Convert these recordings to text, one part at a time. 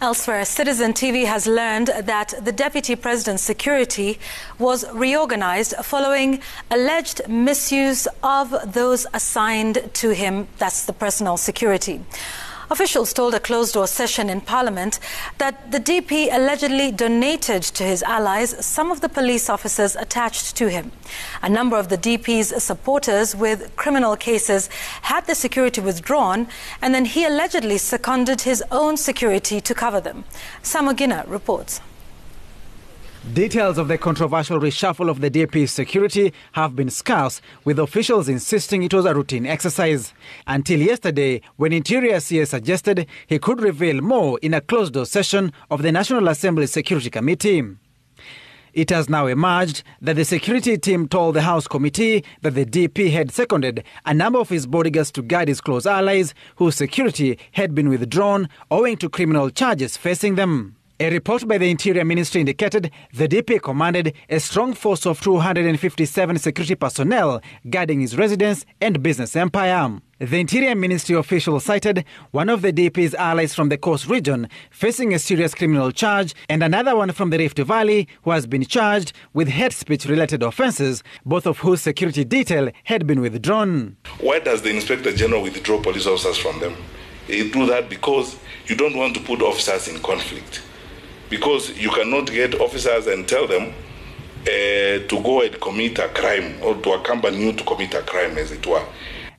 Elsewhere, Citizen TV has learned that the Deputy President's security was reorganized following alleged misuse of those assigned to him. That's the personal security. Officials told a closed-door session in Parliament that the DP allegedly donated to his allies some of the police officers attached to him. A number of the DP's supporters with criminal cases had the security withdrawn, and then he allegedly seconded his own security to cover them. Samogina reports. Details of the controversial reshuffle of the DP's security have been scarce, with officials insisting it was a routine exercise. Until yesterday, when Interior CS suggested he could reveal more in a closed-door session of the National Assembly Security Committee. It has now emerged that the security team told the House Committee that the DP had seconded a number of his bodyguards to guard his close allies whose security had been withdrawn owing to criminal charges facing them. A report by the Interior Ministry indicated the DP commanded a strong force of 257 security personnel guarding his residence and business empire. The Interior Ministry official cited one of the DP's allies from the Coast region facing a serious criminal charge and another one from the Rift Valley who has been charged with hate speech-related offences, both of whose security detail had been withdrawn. Why does the Inspector General withdraw police officers from them? They do that because you don't want to put officers in conflict. Because you cannot get officers and tell them to go and commit a crime or to accompany you to commit a crime, as it were.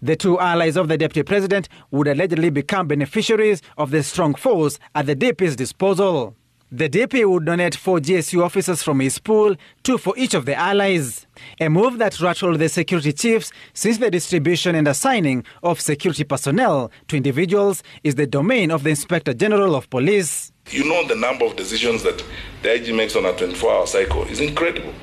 The two allies of the Deputy President would allegedly become beneficiaries of the strong force at the DP's disposal. The DP would donate 4 GSU officers from his pool, 2 for each of the allies. A move that rattled the security chiefs since the distribution and assigning of security personnel to individuals is the domain of the Inspector General of Police. You know, the number of decisions that the IG makes on a 24-hour cycle is incredible.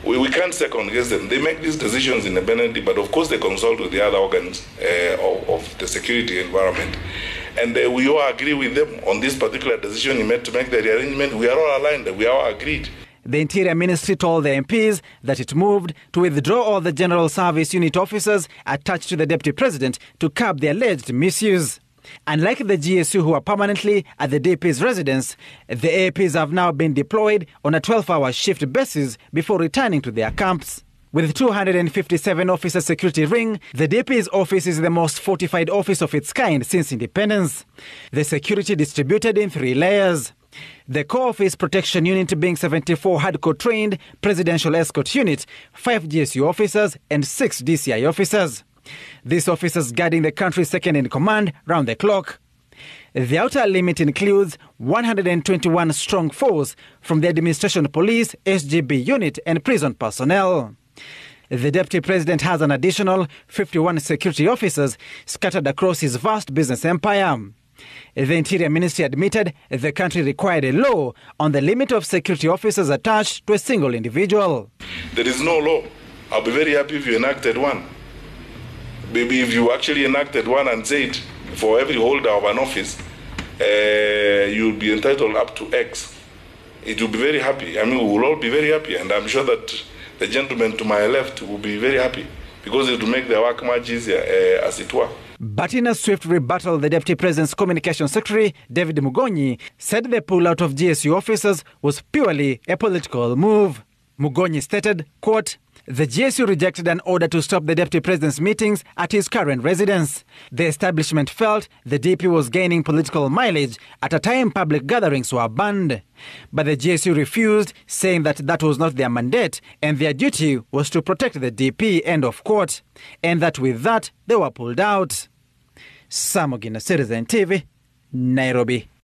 We can't second guess them. They make these decisions independently, but of course they consult with the other organs of the security environment. And we all agree with them on this particular decision he made to make the rearrangement. We are all aligned, we are all agreed. The Interior Ministry told the MPs that it moved to withdraw all the General Service Unit officers attached to the Deputy President to curb the alleged misuse. Unlike the GSU who are permanently at the DP's residence, the APs have now been deployed on a 12-hour shift basis before returning to their camps. With 257 officer security ring, the DP's office is the most fortified office of its kind since independence. The security distributed in 3 layers. The core office protection unit being 74 hardcore-trained presidential escort unit, 5 GSU officers and 6 DCI officers. These officers guarding the country's second in command round the clock. The outer limit includes 121 strong force from the Administration Police, SGB unit and prison personnel. The Deputy President has an additional 51 security officers scattered across his vast business empire. The Interior Ministry admitted the country required a law on the limit of security officers attached to a single individual. There is no law. I'll be very happy if you enacted one. Maybe if you actually enacted one and said for every holder of an office, you'll be entitled up to X. It will be very happy. I mean, we will all be very happy, and I'm sure that the gentleman to my left will be very happy because it will make their work much easier, as it were. But in a swift rebuttal, the Deputy President's Communications Secretary, David Mugonyi, said the pullout of GSU officers was purely a political move. Mugonyi stated, quote, "The GSU rejected an order to stop the Deputy President's meetings at his current residence. The establishment felt the DP was gaining political mileage at a time public gatherings were banned. But the GSU refused, saying that that was not their mandate and their duty was to protect the DP, end of quote. And that with that, they were pulled out." Samogina, Citizen TV, Nairobi.